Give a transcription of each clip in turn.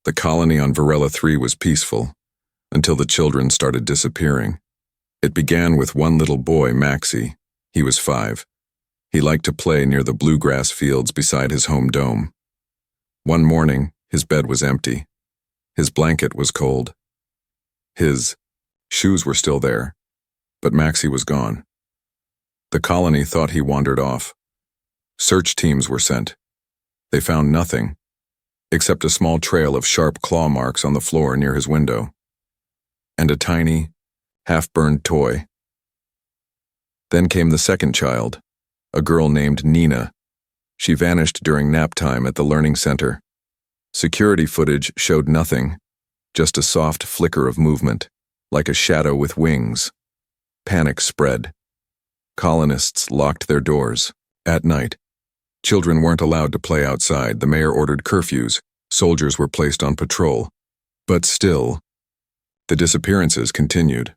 The colony on Varela 3 was peaceful, until the children started disappearing. It began with one little boy, Maxie. He was 5. He liked to play near the bluegrass fields beside his home dome. One morning, his bed was empty. His blanket was cold. His shoes were still there, but Maxie was gone. The colony thought he wandered off. Search teams were sent. They found nothing, except a small trail of sharp claw marks on the floor near his window, and a tiny, half-burned toy. Then came the second child, a girl named Nina. She vanished during nap time at the learning center. Security footage showed nothing, just a soft flicker of movement, like a shadow with wings. Panic spread. Colonists locked their doors. At night, children weren't allowed to play outside. The mayor ordered curfews. Soldiers were placed on patrol. But still, the disappearances continued.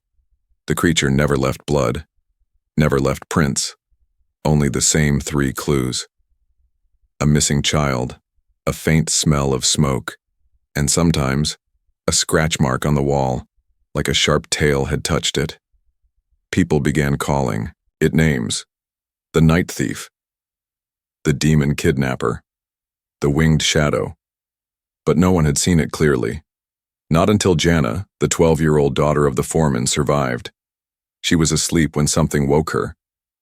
The creature never left blood, never left prints, only the same 3 clues. A missing child, a faint smell of smoke, and sometimes a scratch mark on the wall, like a sharp tail had touched it. People began calling it names: the night thief, the demon kidnapper, the winged shadow. But no one had seen it clearly. Not until Jana, the 12-year-old daughter of the foreman, survived. She was asleep when something woke her,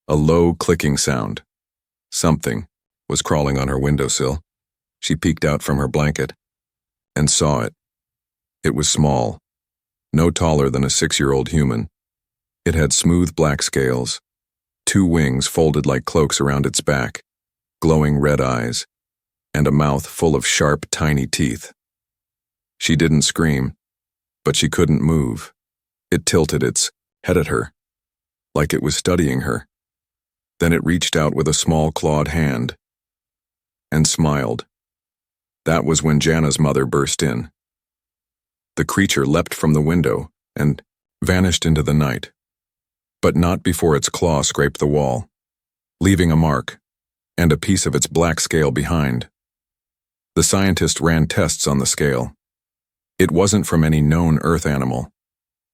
a low clicking sound. Something was crawling on her windowsill. She peeked out from her blanket and saw it. It was small, no taller than a 6-year-old human. It had smooth black scales, 2 wings folded like cloaks around its back, glowing red eyes, and a mouth full of sharp, tiny teeth. She didn't scream, but she couldn't move. It tilted its head at her, like it was studying her. Then it reached out with a small clawed hand and smiled. That was when Jana's mother burst in. The creature leapt from the window and vanished into the night, but not before its claw scraped the wall, leaving a mark and a piece of its black scale behind. The scientist ran tests on the scale. It wasn't from any known Earth animal.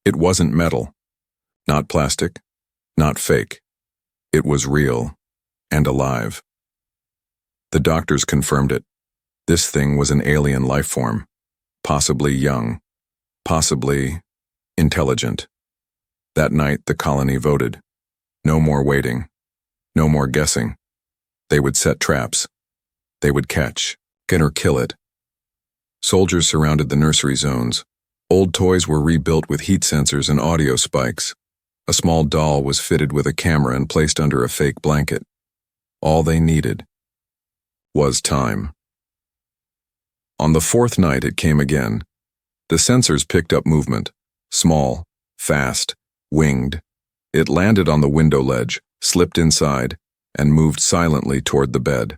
It wasn't metal, not plastic, not fake. It was real and alive. The doctors confirmed it. This thing was an alien life form, possibly young, possibly intelligent. That night, the colony voted. No more waiting. No more guessing. They would set traps. They would catch, get or kill it. Soldiers surrounded the nursery zones. Old toys were rebuilt with heat sensors and audio spikes. A small doll was fitted with a camera and placed under a fake blanket. All they needed was time. On the 4th night, it came again. The sensors picked up movement. Small, fast, winged. It landed on the window ledge, slipped inside, and moved silently toward the bed.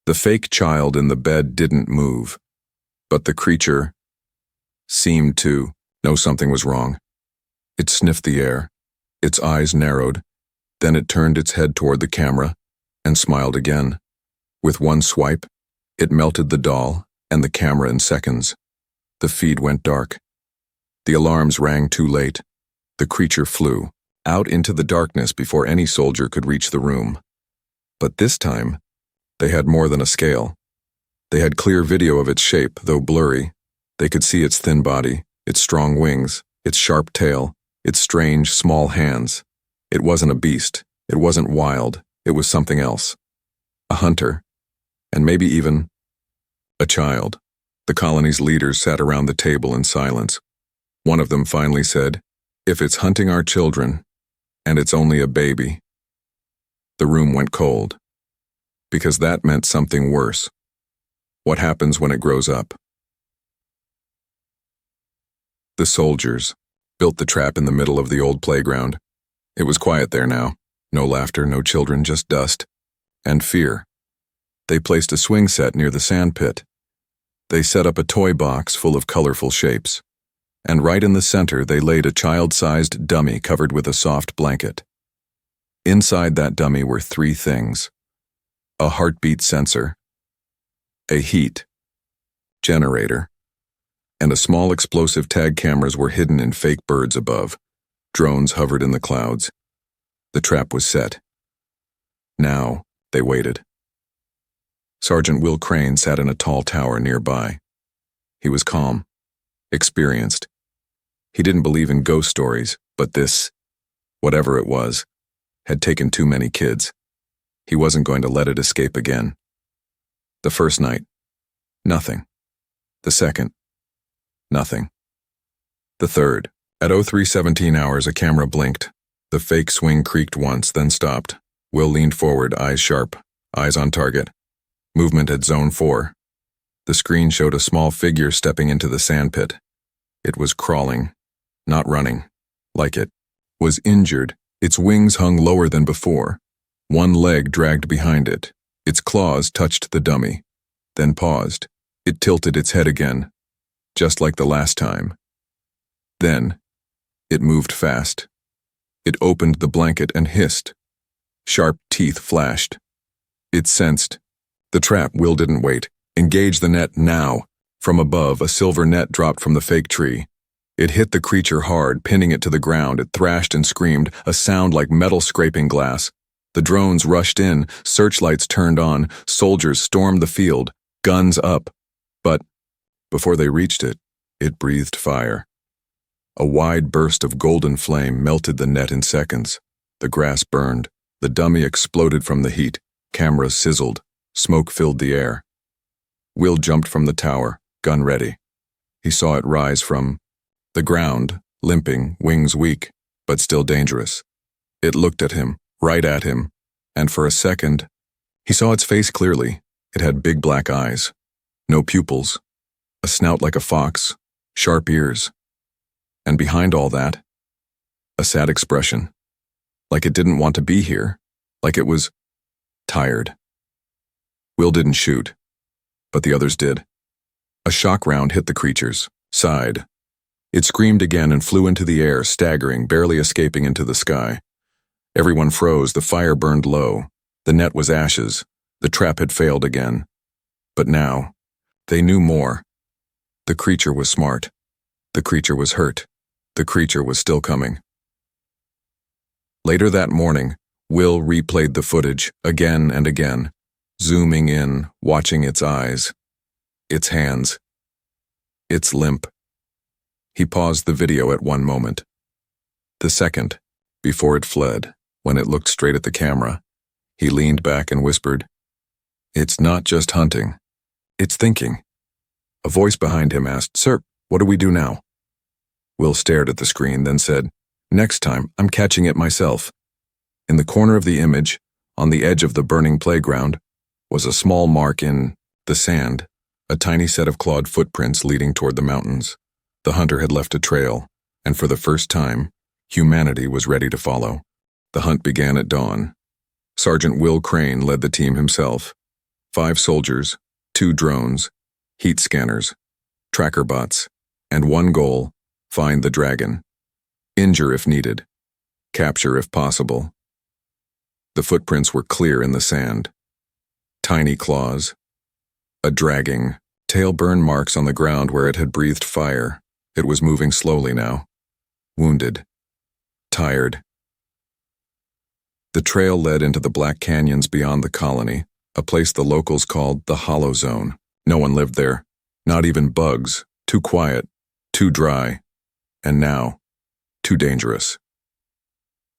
The fake child in the bed didn't move, but the creature seemed to know something was wrong. It sniffed the air. Its eyes narrowed. Then it turned its head toward the camera and smiled again. With one swipe, it melted the doll and the camera in seconds. The feed went dark. The alarms rang too late. The creature flew out into the darkness before any soldier could reach the room. But this time, they had more than a scale. They had clear video of its shape, though blurry. They could see its thin body, its strong wings, its sharp tail, its strange, small hands. It wasn't a beast. It wasn't wild. It was something else. A hunter. And maybe even a child. The colony's leaders sat around the table in silence. One of them finally said, "If it's hunting our children, and it's only a baby." The room went cold, because that meant something worse. What happens when it grows up? The soldiers built the trap in the middle of the old playground. It was quiet there now. No laughter, no children, just dust and fear. They placed a swing set near the sand pit. They set up a toy box full of colorful shapes. And right in the center, they laid a child-sized dummy covered with a soft blanket. Inside that dummy were 3 things: a heartbeat sensor, a heat generator, and a small explosive tag cameras were hidden in fake birds above. Drones hovered in the clouds. The trap was set. Now, they waited. Sergeant Will Crane sat in a tall tower nearby. He was calm, experienced. He didn't believe in ghost stories, but this, whatever it was, had taken too many kids. He wasn't going to let it escape again. The first night, nothing. The second, nothing. The third, at 03:17 hours, a camera blinked. The fake swing creaked once, then stopped. Will leaned forward, eyes sharp, eyes on target. Movement at Zone 4. The screen showed a small figure stepping into the sandpit. It was crawling, not running, like it was injured. Its wings hung lower than before. One leg dragged behind it. Its claws touched the dummy, then paused. It tilted its head again, just like the last time. Then, it moved fast. It opened the blanket and hissed. Sharp teeth flashed. It sensed the trap. Will didn't wait. Engage the net now. From above, a silver net dropped from the fake tree. It hit the creature hard, pinning it to the ground. It thrashed and screamed, a sound like metal scraping glass. The drones rushed in, searchlights turned on, soldiers stormed the field, guns up. But before they reached it, it breathed fire. A wide burst of golden flame melted the net in seconds. The grass burned. The dummy exploded from the heat. Cameras sizzled. Smoke filled the air. Will jumped from the tower, gun ready. He saw it rise from the ground, limping, wings weak, but still dangerous. It looked at him, right at him, and for a second, he saw its face clearly. It had big black eyes, no pupils, a snout like a fox, sharp ears, and behind all that, a sad expression, like it didn't want to be here, like it was tired. Will didn't shoot, but the others did. A shock round hit the creature's side. It screamed again and flew into the air, staggering, barely escaping into the sky. Everyone froze. The fire burned low. The net was ashes. The trap had failed again. But now, they knew more. The creature was smart. The creature was hurt. The creature was still coming. Later that morning, Will replayed the footage again and again, zooming in, watching its eyes, its hands, its limp. He paused the video at one moment. The second, before it fled, when it looked straight at the camera, he leaned back and whispered, "It's not just hunting. It's thinking." A voice behind him asked, "Sir, what do we do now?" Will stared at the screen, then said, "Next time, I'm catching it myself." In the corner of the image, on the edge of the burning playground, was a small mark in the sand, a tiny set of clawed footprints leading toward the mountains. The hunter had left a trail, and for the first time, humanity was ready to follow. The hunt began at dawn. Sergeant Will Crane led the team himself. 5 soldiers, 2 drones, heat scanners, tracker bots, and one goal: find the dragon. Injure if needed. Capture if possible. The footprints were clear in the sand. Tiny claws. A dragging, tail burn marks on the ground where it had breathed fire. It was moving slowly now. Wounded. Tired. The trail led into the black canyons beyond the colony, a place the locals called the Hollow Zone. No one lived there. Not even bugs. Too quiet. Too dry. And now, too dangerous.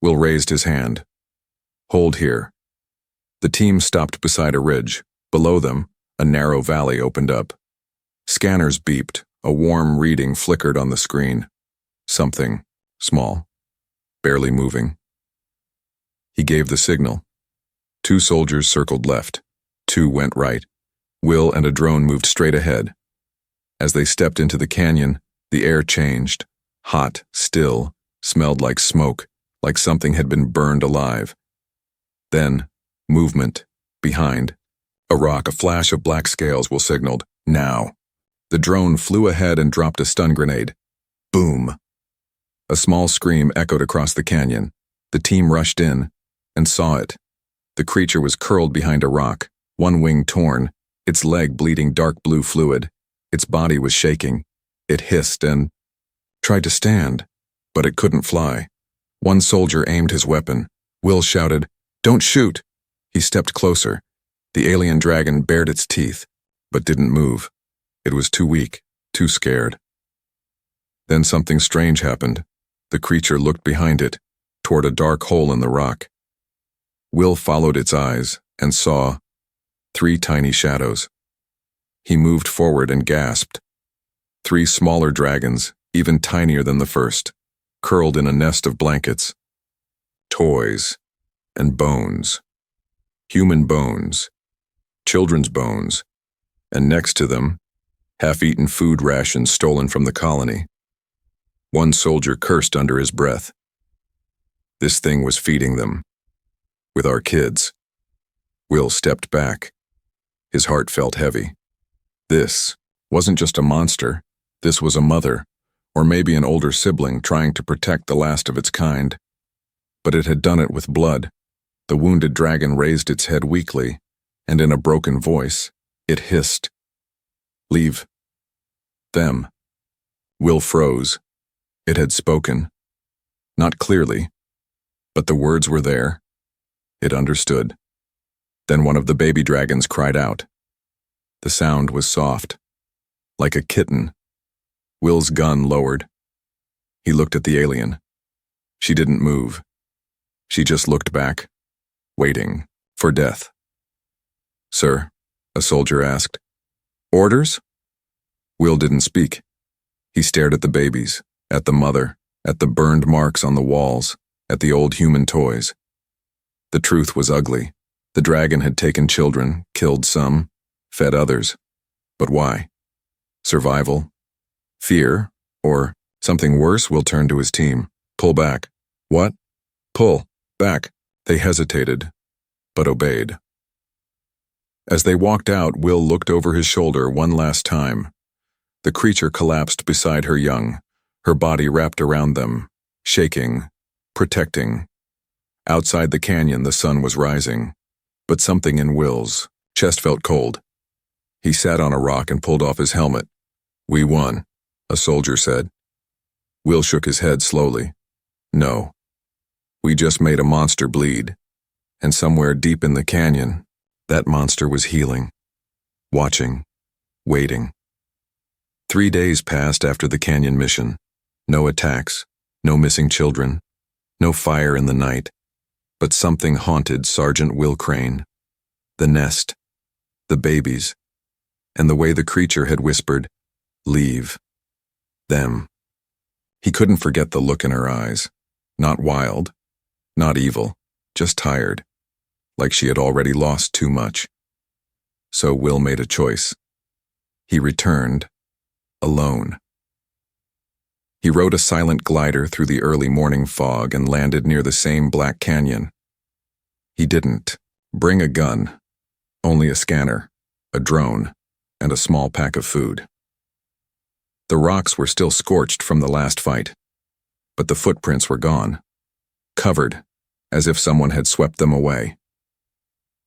Will raised his hand. "Hold here." The team stopped beside a ridge. Below them, a narrow valley opened up. Scanners beeped. A warm reading flickered on the screen. Something small, barely moving. He gave the signal. 2 soldiers circled left. 2 went right. Will and a drone moved straight ahead. As they stepped into the canyon, the air changed. Hot, still, smelled like smoke, like something had been burned alive. Then, movement, behind. A rock, a flash of black scales. Will signaled, "Now." The drone flew ahead and dropped a stun grenade. Boom. A small scream echoed across the canyon. The team rushed in and saw it. The creature was curled behind a rock, one wing torn, its leg bleeding dark blue fluid. Its body was shaking. It hissed and tried to stand, but it couldn't fly. One soldier aimed his weapon. Will shouted, "Don't shoot!" He stepped closer. The alien dragon bared its teeth, but didn't move. It was too weak, too scared. Then something strange happened. The creature looked behind it, toward a dark hole in the rock. Will followed its eyes and saw 3 tiny shadows. He moved forward and gasped. 3 smaller dragons, even tinier than the first, curled in a nest of blankets. Toys and bones. Human bones. Children's bones. And next to them, half-eaten food rations stolen from the colony. One soldier cursed under his breath. This thing was feeding them. With our kids. Will stepped back. His heart felt heavy. This wasn't just a monster. This was a mother, or maybe an older sibling trying to protect the last of its kind. But it had done it with blood. The wounded dragon raised its head weakly, and in a broken voice, it hissed, "Leave them." Will froze. It had spoken. Not clearly, but the words were there. It understood. Then one of the baby dragons cried out. The sound was soft, like a kitten. Will's gun lowered. He looked at the alien. She didn't move. She just looked back, waiting for death. "Sir," a soldier asked. "Orders?" Will didn't speak. He stared at the babies, at the mother, at the burned marks on the walls, at the old human toys. The truth was ugly. The dragon had taken children, killed some, fed others. But why? Survival? Fear? Or something worse? Will turned to his team. "Pull back." "What?" "Pull back." They hesitated, but obeyed. As they walked out, Will looked over his shoulder one last time. The creature collapsed beside her young, her body wrapped around them, shaking, protecting. Outside the canyon, the sun was rising, but something in Will's chest felt cold. He sat on a rock and pulled off his helmet. "We won," a soldier said. Will shook his head slowly. "No. We just made a monster bleed. And somewhere deep in the canyon, that monster was healing, watching, waiting." 3 days passed after the canyon mission. No attacks, no missing children, no fire in the night. But something haunted Sergeant Will Crane. The nest, the babies, and the way the creature had whispered, "Leave them." He couldn't forget the look in her eyes. Not wild, not evil, just tired, like she had already lost too much. So Will made a choice. He returned, alone. He rode a silent glider through the early morning fog and landed near the same black canyon. He didn't bring a gun, only a scanner, a drone, and a small pack of food. The rocks were still scorched from the last fight, but the footprints were gone, covered, as if someone had swept them away.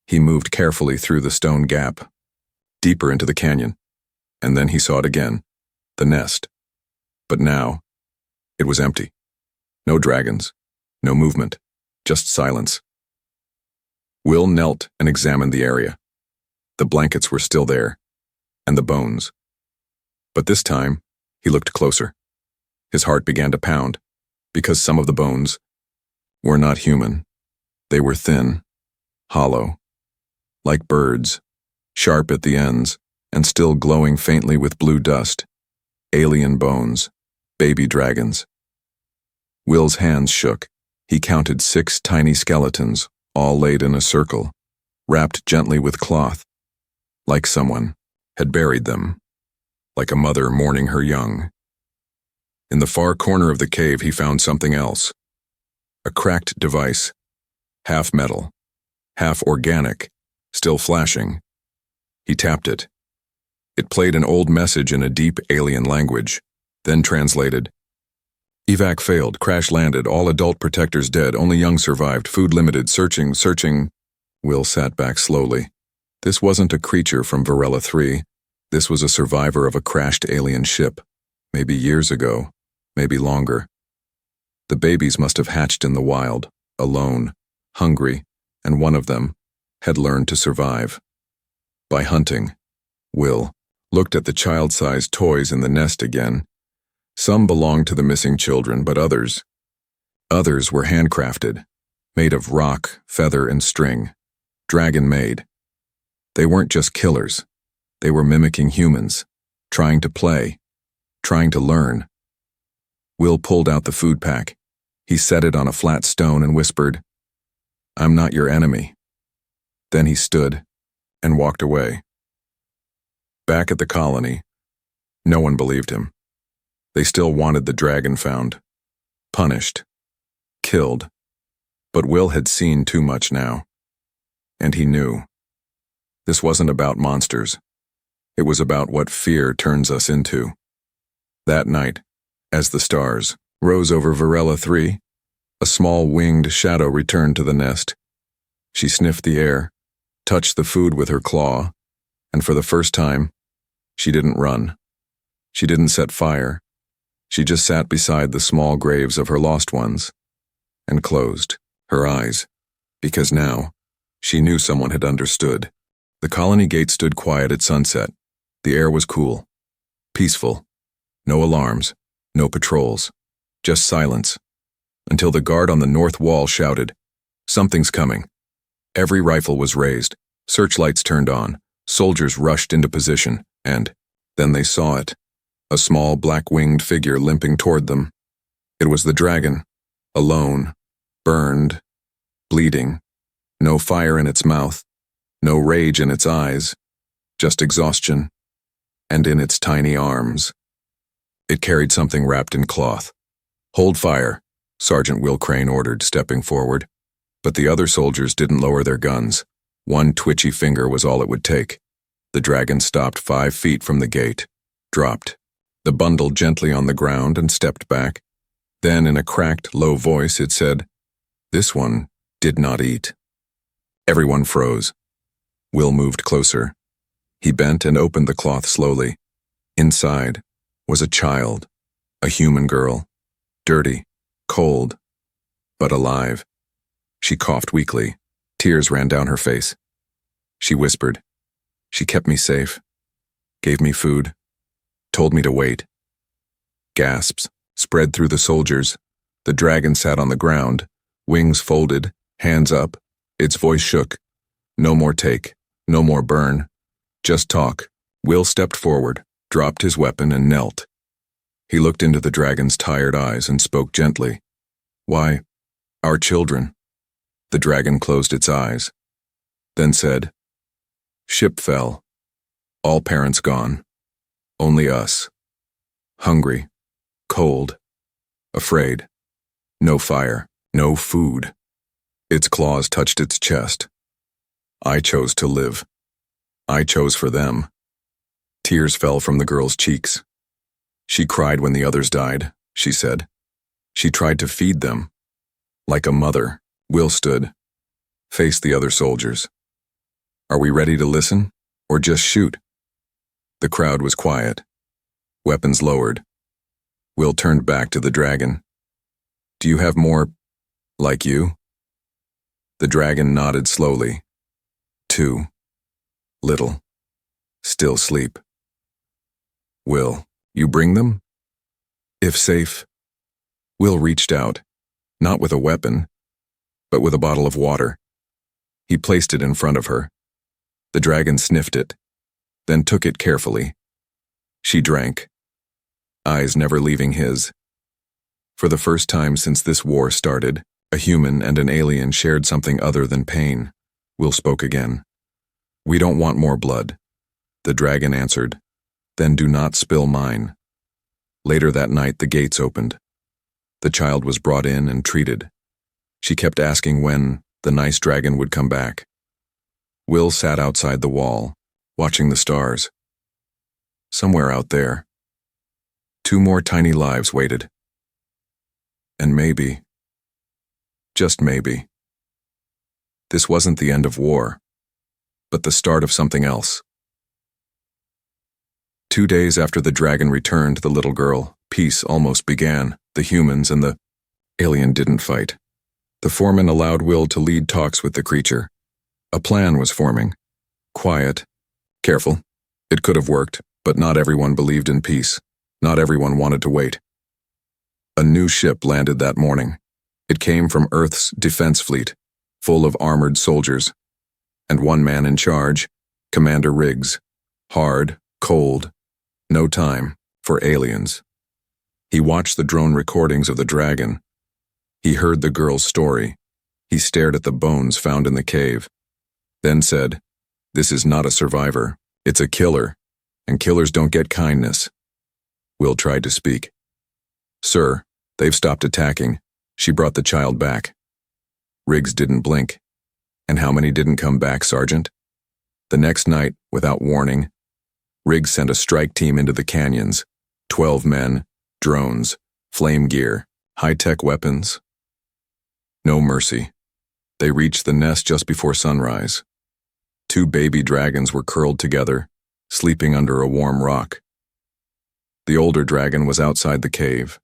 He moved carefully through the stone gap, deeper into the canyon, and then he saw it again, the nest. But now, it was empty. No dragons, no movement, just silence. Will knelt and examined the area. The blankets were still there, and the bones. But this time, he looked closer. His heart began to pound, because some of the bones were not human. They were thin, hollow, like birds, sharp at the ends, and still glowing faintly with blue dust. Alien bones, baby dragons. Will's hands shook. He counted 6 tiny skeletons, all laid in a circle, wrapped gently with cloth, like someone had buried them, like a mother mourning her young. In the far corner of the cave, he found something else. A cracked device, half metal, half organic, still flashing. He tapped it. It played an old message in a deep alien language, then translated. "Evac failed, crash landed, all adult protectors dead, only young survived, food limited, searching." Will sat back slowly. This wasn't a creature from Varela 3. This was a survivor of a crashed alien ship. maybe years ago, maybe longer. The babies must have hatched in the wild, alone, hungry, and one of them had learned to survive. By hunting. Will looked at the child-sized toys in the nest again. Some belonged to the missing children, but others were handcrafted, made of rock, feather, and string, dragon-made. They weren't just killers. They were mimicking humans, trying to play, trying to learn. Will pulled out the food pack. He set it on a flat stone and whispered, "I'm not your enemy." Then he stood and walked away. Back at the colony, no one believed him. They still wanted the dragon found, punished, killed. But Will had seen too much now, and he knew. This wasn't about monsters. It was about what fear turns us into. That night, as the stars rose over Varela 3, a small winged shadow returned to the nest. She sniffed the air, touched the food with her claw, and for the first time, she didn't run. She didn't set fire. She just sat beside the small graves of her lost ones and closed her eyes, because now she knew someone had understood. The colony gate stood quiet at sunset. The air was cool, peaceful. No alarms, no patrols, just silence, until the guard on the north wall shouted, "Something's coming." Every rifle was raised, searchlights turned on, soldiers rushed into position, and then they saw it, a small black-winged figure limping toward them. It was the dragon, alone, burned, bleeding, no fire in its mouth, no rage in its eyes, just exhaustion, and in its tiny arms. It carried something wrapped in cloth. "Hold fire," Sergeant Will Crane ordered, stepping forward. But the other soldiers didn't lower their guns. One twitchy finger was all it would take. The dragon stopped 5 feet from the gate, dropped the bundle gently on the ground and stepped back. Then in a cracked, low voice it said, "This one did not eat." Everyone froze. Will moved closer. He bent and opened the cloth slowly. Inside was a child, a human girl, dirty, cold, but alive. She coughed weakly. Tears ran down her face. She whispered. She kept me safe, gave me food, told me to wait. Gasps spread through the soldiers. The dragon sat on the ground, wings folded, hands up. Its voice shook. "No more take, no more burn. Just talk." Will stepped forward, dropped his weapon, and knelt. He looked into the dragon's tired eyes and spoke gently. "Why, our children." The dragon closed its eyes, then said, "Ship fell. All parents gone. Only us. Hungry, cold, afraid. No fire, no food." Its claws touched its chest. "I chose to live. I chose for them." Tears fell from the girl's cheeks. "She cried when the others died," she said. "She tried to feed them. Like a mother." Will stood, faced the other soldiers. "Are we ready to listen, or just shoot?" The crowd was quiet, weapons lowered. Will turned back to the dragon. "Do you have more, like you?" The dragon nodded slowly. "Two. Little. Still sleep." "Will, you bring them?" "If safe." Will reached out, not with a weapon, but with a bottle of water. He placed it in front of her. The dragon sniffed it, then took it carefully. She drank, eyes never leaving his. For the first time since this war started, a human and an alien shared something other than pain. Will spoke again. "We don't want more blood." The dragon answered, "Then do not spill mine." Later that night the gates opened. The child was brought in and treated. She kept asking when the nice dragon would come back. Will sat outside the wall, watching the stars. Somewhere out there, 2 more tiny lives waited. And maybe, just maybe, this wasn't the end of war, but the start of something else. 2 days after the dragon returned the little girl, peace almost began. The humans and the alien didn't fight. The foreman allowed Will to lead talks with the creature. A plan was forming. Quiet. Careful. It could have worked, but not everyone believed in peace. Not everyone wanted to wait. A new ship landed that morning. It came from Earth's defense fleet, full of armored soldiers. And one man in charge, Commander Riggs. Hard, cold, no time for aliens. He watched the drone recordings of the dragon. He heard the girl's story. He stared at the bones found in the cave. Then said, "This is not a survivor. It's a killer, and killers don't get kindness." Will tried to speak. "Sir, they've stopped attacking. She brought the child back." Riggs didn't blink. "And how many didn't come back, Sergeant?" The next night, without warning, Riggs sent a strike team into the canyons. 12 men, drones, flame gear, high-tech weapons. No mercy. They reached the nest just before sunrise. 2 baby dragons were curled together, sleeping under a warm rock. The older dragon was outside the cave,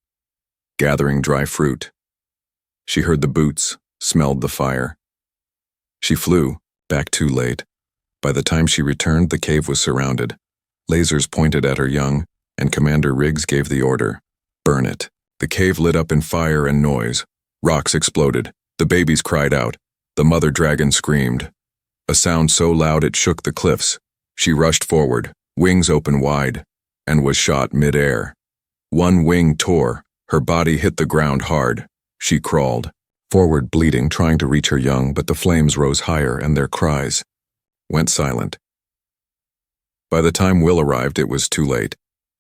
gathering dry fruit. She heard the boots, smelled the fire. She flew, back too late. By the time she returned, the cave was surrounded. Lasers pointed at her young, and Commander Riggs gave the order, "Burn it." The cave lit up in fire and noise. Rocks exploded. The babies cried out. The mother dragon screamed. A sound so loud it shook the cliffs. She rushed forward, wings open wide, and was shot mid-air. One wing tore. Her body hit the ground hard. She crawled, forward bleeding, trying to reach her young, but the flames rose higher and their cries went silent. By the time Will arrived, it was too late.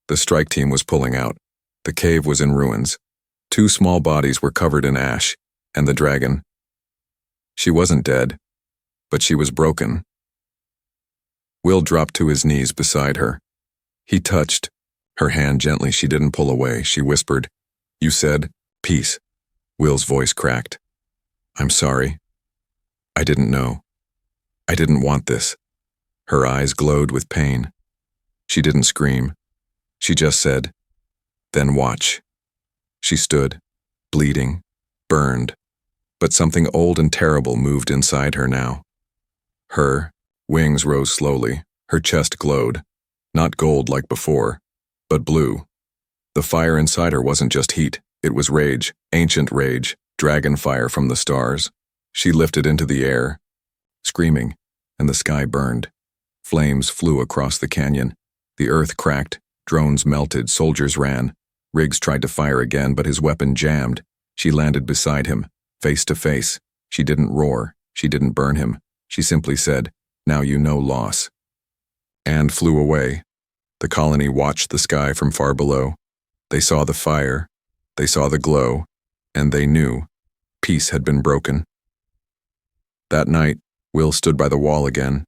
The strike team was pulling out. The cave was in ruins. 2 small bodies were covered in ash, and the dragon. She wasn't dead, but she was broken. Will dropped to his knees beside her. He touched her hand gently. She didn't pull away. She whispered, "You said, peace." Will's voice cracked. "I'm sorry. I didn't know. I didn't want this." Her eyes glowed with pain. She didn't scream. She just said, "Then watch." She stood, bleeding, burned, but something old and terrible moved inside her now. Her wings rose slowly. Her chest glowed, not gold like before, but blue. The fire inside her wasn't just heat, it was rage, ancient rage, dragon fire from the stars. She lifted into the air, screaming, and the sky burned. Flames flew across the canyon. The earth cracked, drones melted, soldiers ran. Riggs tried to fire again, but his weapon jammed. She landed beside him, face to face. She didn't roar. She didn't burn him. She simply said, "Now you know loss," and flew away. The colony watched the sky from far below. They saw the fire, they saw the glow, and they knew peace had been broken. That night, Will stood by the wall again.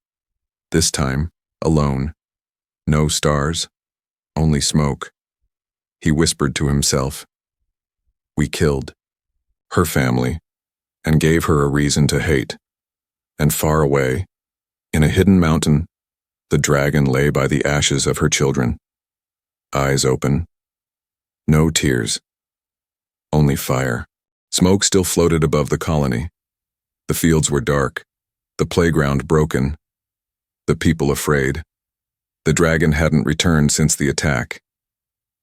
This time, alone. No stars, only smoke. He whispered to himself, "We killed her family and gave her a reason to hate." And far away, in a hidden mountain, the dragon lay by the ashes of her children. Eyes open. No tears. Only fire. Smoke still floated above the colony. The fields were dark. The playground broken. The people afraid. The dragon hadn't returned since the attack.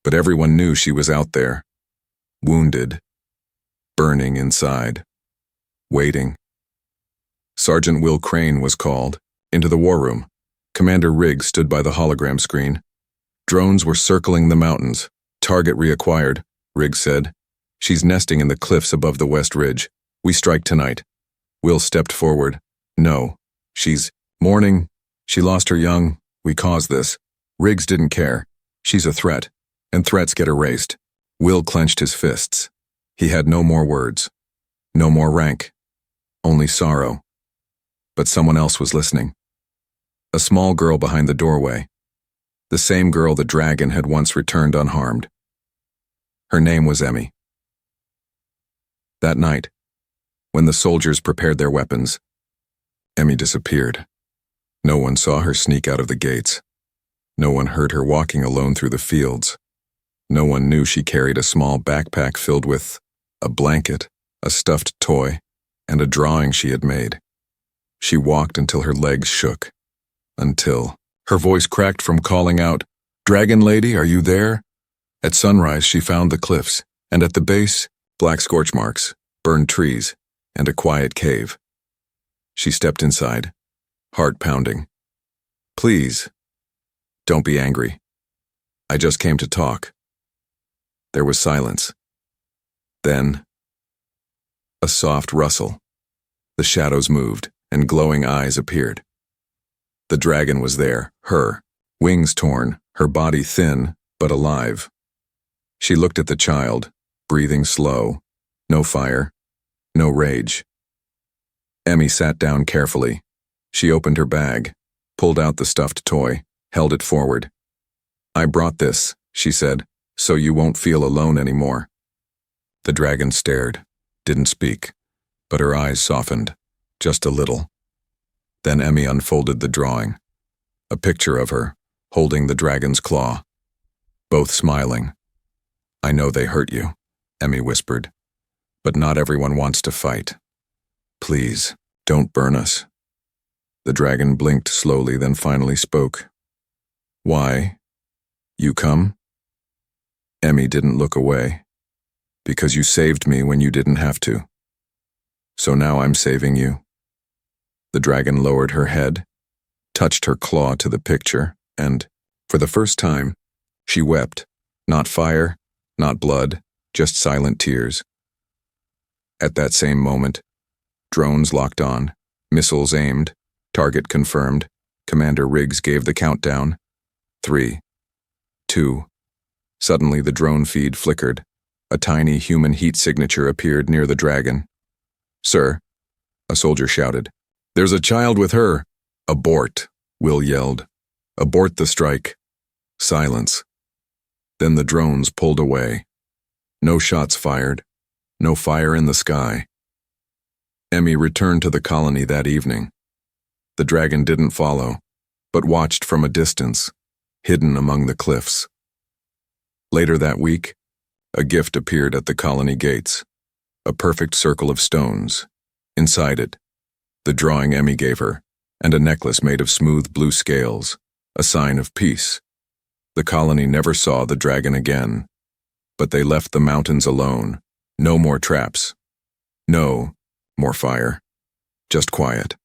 But everyone knew she was out there. Wounded. Burning inside. Waiting. Sergeant Will Crane was called into the war room. Commander Riggs stood by the hologram screen. Drones were circling the mountains. "Target reacquired," Riggs said. "She's nesting in the cliffs above the West Ridge. We strike tonight." Will stepped forward. "No. She's mourning. She lost her young. We caused this." Riggs didn't care. "She's a threat, and threats get erased." Will clenched his fists. He had no more words. No more rank. Only sorrow. But someone else was listening. A small girl behind the doorway. The same girl the dragon had once returned unharmed. Her name was Emmy. That night, when the soldiers prepared their weapons, Emmy disappeared. No one saw her sneak out of the gates. No one heard her walking alone through the fields. No one knew she carried a small backpack filled with a blanket, a stuffed toy, and a drawing she had made. She walked until her legs shook. Until her voice cracked from calling out, "Dragon Lady, are you there?" At sunrise, she found the cliffs, and at the base, black scorch marks, burned trees, and a quiet cave. She stepped inside, heart pounding. "Please, don't be angry. I just came to talk." There was silence. Then, a soft rustle. The shadows moved, and glowing eyes appeared. The dragon was there, her, wings torn, her body thin, but alive. She looked at the child, breathing slow, no fire, no rage. Emmy sat down carefully. She opened her bag, pulled out the stuffed toy, held it forward. "I brought this," she said, "so you won't feel alone anymore." The dragon stared, didn't speak, but her eyes softened, just a little. Then Emmy unfolded the drawing, a picture of her, holding the dragon's claw, both smiling. "I know they hurt you," Emmy whispered, "but not everyone wants to fight. Please, don't burn us." The dragon blinked slowly, then finally spoke. "Why? You come?" Emmy didn't look away. "Because you saved me when you didn't have to. So now I'm saving you." The dragon lowered her head, touched her claw to the picture, and, for the first time, she wept. Not fire, not blood, just silent tears. At that same moment, drones locked on, missiles aimed, target confirmed. Commander Riggs gave the countdown. 3, 2. Suddenly the drone feed flickered. A tiny human heat signature appeared near the dragon. "Sir," a soldier shouted, "there's a child with her." "Abort," Will yelled. "Abort the strike." Silence. Then the drones pulled away. No shots fired. No fire in the sky. Emmy returned to the colony that evening. The dragon didn't follow, but watched from a distance, hidden among the cliffs. Later that week, a gift appeared at the colony gates, a perfect circle of stones. Inside it, the drawing Emmy gave her, and a necklace made of smooth blue scales, a sign of peace. The colony never saw the dragon again, but they left the mountains alone. No more traps. No more fire. Just quiet.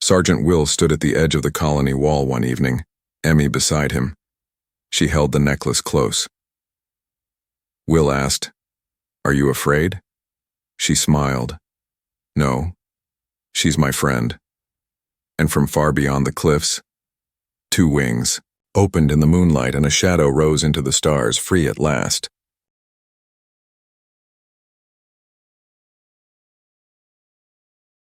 Sergeant Will stood at the edge of the colony wall one evening, Emmy beside him. She held the necklace close. Will asked, "Are you afraid?" She smiled. "No, she's my friend." And from far beyond the cliffs, 2 wings opened in the moonlight and a shadow rose into the stars, free at last.